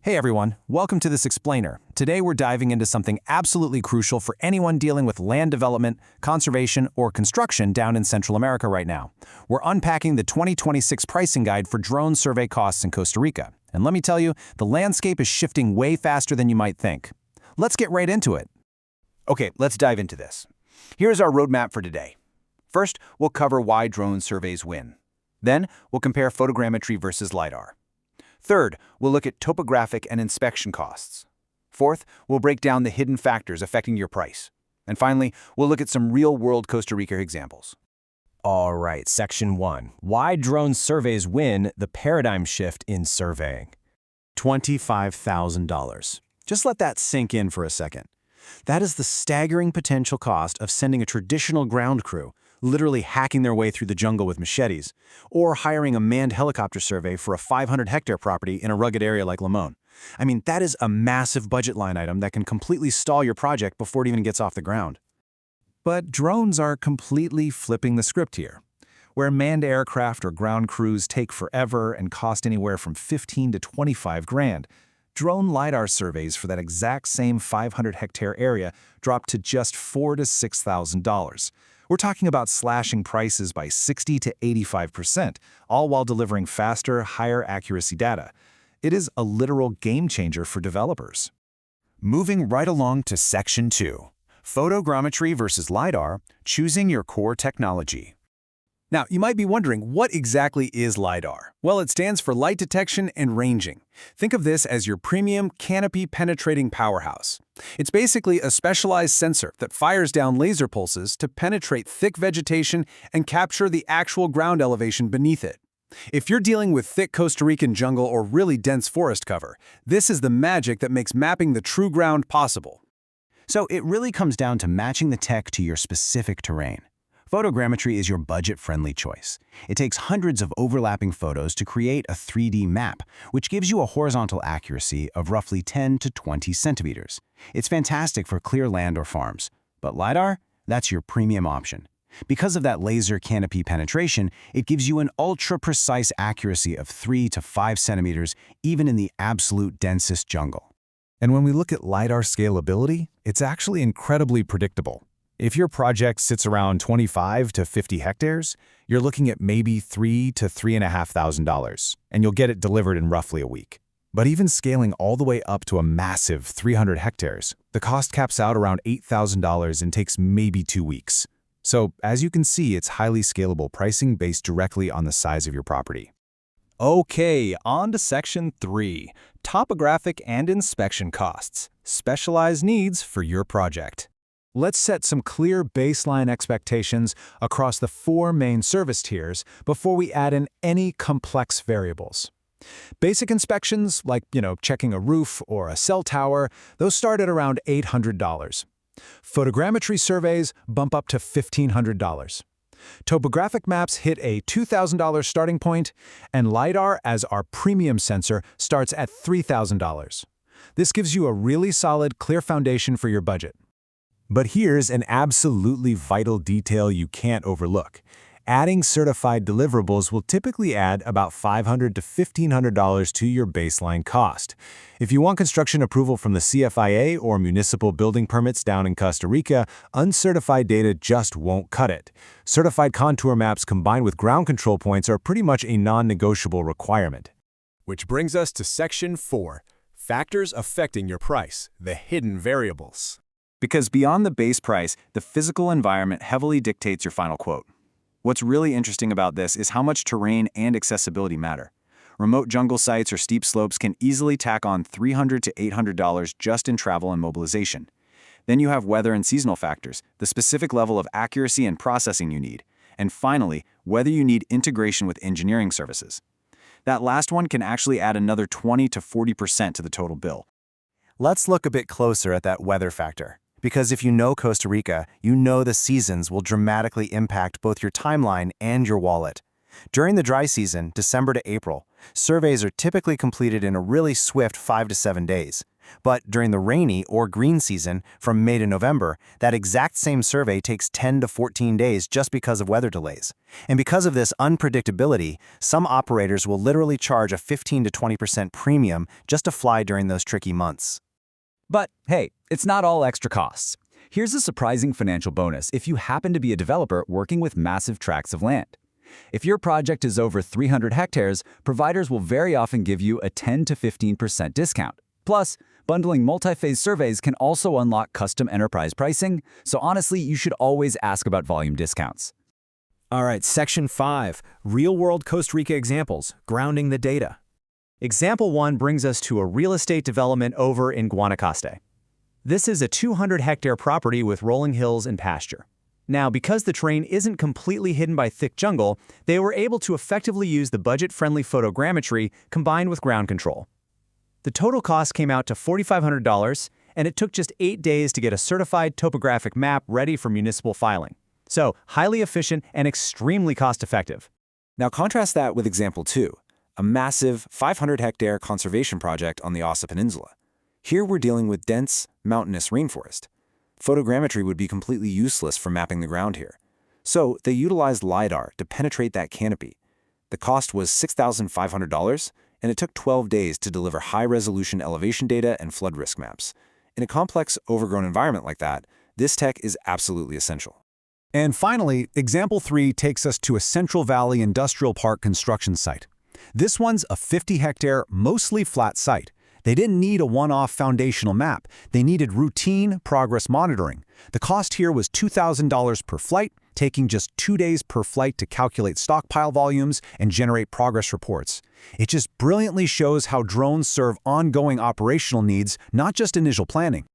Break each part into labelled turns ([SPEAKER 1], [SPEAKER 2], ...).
[SPEAKER 1] Hey everyone, welcome to this explainer. Today we're diving into something absolutely crucial for anyone dealing with land development, conservation, or construction down in Central America right now. We're unpacking the 2026 pricing guide for drone survey costs in Costa Rica. And let me tell you, the landscape is shifting way faster than you might think. Let's get right into it.
[SPEAKER 2] Okay, let's dive into this. Here's our roadmap for today. First, we'll cover why drone surveys win. Then, we'll compare photogrammetry versus LiDAR. Third, we'll look at topographic and inspection costs. Fourth, we'll break down the hidden factors affecting your price. And finally, we'll look at some real-world Costa Rica examples.
[SPEAKER 1] All right, Section 1. Why drone surveys win the paradigm shift in surveying. $25,000. Just let that sink in for a second. That is the staggering potential cost of sending a traditional ground crew, literally hacking their way through the jungle with machetes, or hiring a manned helicopter survey for a 500-hectare property in a rugged area like Limon. I mean, that is a massive budget line item that can completely stall your project before it even gets off the ground. But drones are completely flipping the script here. Where manned aircraft or ground crews take forever and cost anywhere from $15 to $25,000, drone LiDAR surveys for that exact same 500-hectare area drop to just $4,000 to $6,000. We're talking about slashing prices by 60 to 85%, all while delivering faster, higher accuracy data. It is a literal game changer for developers. Moving right along to Section 2. Photogrammetry versus LiDAR, choosing your core technology. Now, you might be wondering, what exactly is LiDAR? Well, it stands for Light Detection and Ranging. Think of this as your premium, canopy-penetrating powerhouse. It's basically a specialized sensor that fires down laser pulses to penetrate thick vegetation and capture the actual ground elevation beneath it. If you're dealing with thick Costa Rican jungle or really dense forest cover, this is the magic that makes mapping the true ground possible. So it really comes down to matching the tech to your specific terrain. Photogrammetry is your budget-friendly choice. It takes hundreds of overlapping photos to create a 3D map, which gives you a horizontal accuracy of roughly 10 to 20 centimeters. It's fantastic for clear land or farms. But LiDAR? That's your premium option. Because of that laser canopy penetration, it gives you an ultra-precise accuracy of 3 to 5 centimeters, even in the absolute densest jungle. And when we look at LiDAR scalability, it's actually incredibly predictable. If your project sits around 25 to 50 hectares, you're looking at maybe $3,000 to $3,500, and you'll get it delivered in roughly a week. But even scaling all the way up to a massive 300 hectares, the cost caps out around $8,000 and takes maybe 2 weeks. So, as you can see, it's highly scalable pricing based directly on the size of your property. Okay, on to Section 3, Topographic and Inspection Costs, Specialized Needs for your project. Let's set some clear baseline expectations across the 4 main service tiers before we add in any complex variables. Basic inspections, like, checking a roof or a cell tower, those start at around $800. Photogrammetry surveys bump up to $1,500. Topographic maps hit a $2,000 starting point, and LiDAR as our premium sensor starts at $3,000. This gives you a really solid, clear foundation for your budget. But here's an absolutely vital detail you can't overlook. Adding certified deliverables will typically add about $500 to $1,500 to your baseline cost. If you want construction approval from the CFIA or municipal building permits down in Costa Rica, uncertified data just won't cut it. Certified contour maps combined with ground control points are pretty much a non-negotiable requirement.
[SPEAKER 3] Which brings us to Section 4, Factors Affecting Your Price, the Hidden Variables.
[SPEAKER 1] Because beyond the base price, the physical environment heavily dictates your final quote. What's really interesting about this is how much terrain and accessibility matter. Remote jungle sites or steep slopes can easily tack on $300 to $800 just in travel and mobilization. Then you have weather and seasonal factors, the specific level of accuracy and processing you need, and finally, whether you need integration with engineering services. That last one can actually add another 20 to 40% to the total bill. Let's look a bit closer at that weather factor. Because if you know Costa Rica, you know the seasons will dramatically impact both your timeline and your wallet. During the dry season, December to April, surveys are typically completed in a really swift 5 to 7 days. But during the rainy or green season, from May to November, that exact same survey takes 10 to 14 days just because of weather delays. And because of this unpredictability, some operators will literally charge a 15 to 20% premium just to fly during those tricky months.
[SPEAKER 2] But hey, it's not all extra costs. Here's a surprising financial bonus if you happen to be a developer working with massive tracts of land. If your project is over 300 hectares, providers will very often give you a 10 to 15% discount. Plus, bundling multi-phase surveys can also unlock custom enterprise pricing, so honestly, you should always ask about volume discounts.
[SPEAKER 3] All right, Section 5, Real-World Costa Rica Examples, Grounding the Data.
[SPEAKER 1] Example 1 brings us to a real estate development over in Guanacaste. This is a 200-hectare property with rolling hills and pasture. Now, because the terrain isn't completely hidden by thick jungle, they were able to effectively use the budget-friendly photogrammetry combined with ground control. The total cost came out to $4,500, and it took just 8 days to get a certified topographic map ready for municipal filing. So, highly efficient and extremely cost-effective.
[SPEAKER 2] Now contrast that with example 2, a massive 500-hectare conservation project on the Osa Peninsula. Here we're dealing with dense, mountainous rainforest. Photogrammetry would be completely useless for mapping the ground here. So they utilized LiDAR to penetrate that canopy. The cost was $6,500, and it took 12 days to deliver high-resolution elevation data and flood risk maps. In a complex, overgrown environment like that, this tech is absolutely essential.
[SPEAKER 1] And finally, example 3 takes us to a Central Valley Industrial Park construction site. This one's a 50-hectare, mostly flat site. They didn't need a one-off foundational map. They needed routine progress monitoring. The cost here was $2,000 per flight, taking just 2 days per flight to calculate stockpile volumes and generate progress reports. It just brilliantly shows how drones serve ongoing operational needs, not just initial planning.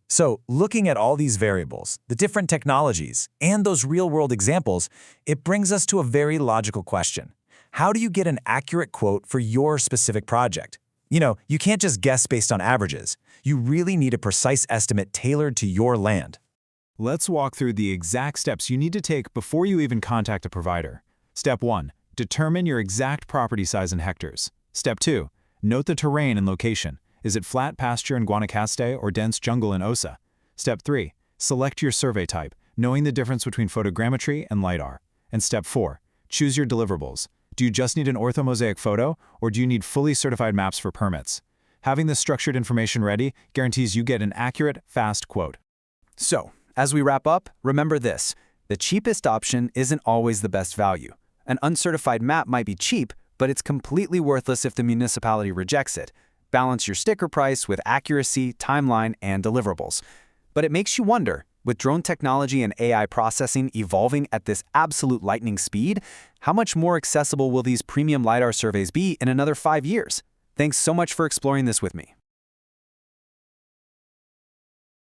[SPEAKER 1] So, looking at all these variables, the different technologies, and those real-world examples, it brings us to a very logical question. How do you get an accurate quote for your specific project? You can't just guess based on averages. You really need a precise estimate tailored to your land.
[SPEAKER 3] Let's walk through the exact steps you need to take before you even contact a provider. Step 1. Determine your exact property size in hectares. Step 2. Note the terrain and location. Is it flat pasture in Guanacaste or dense jungle in Osa? Step 3. Select your survey type, knowing the difference between photogrammetry and LiDAR. And Step 4. Choose your deliverables. Do you just need an orthomosaic photo, or do you need fully certified maps for permits? Having this structured information ready guarantees you get an accurate, fast quote.
[SPEAKER 2] So, as we wrap up, remember this. The cheapest option isn't always the best value. An uncertified map might be cheap, but it's completely worthless if the municipality rejects it. Balance your sticker price with accuracy, timeline, and deliverables. But it makes you wonder, with drone technology and AI processing evolving at this absolute lightning speed, how much more accessible will these premium LiDAR surveys be in another 5 years? Thanks so much for exploring this with me.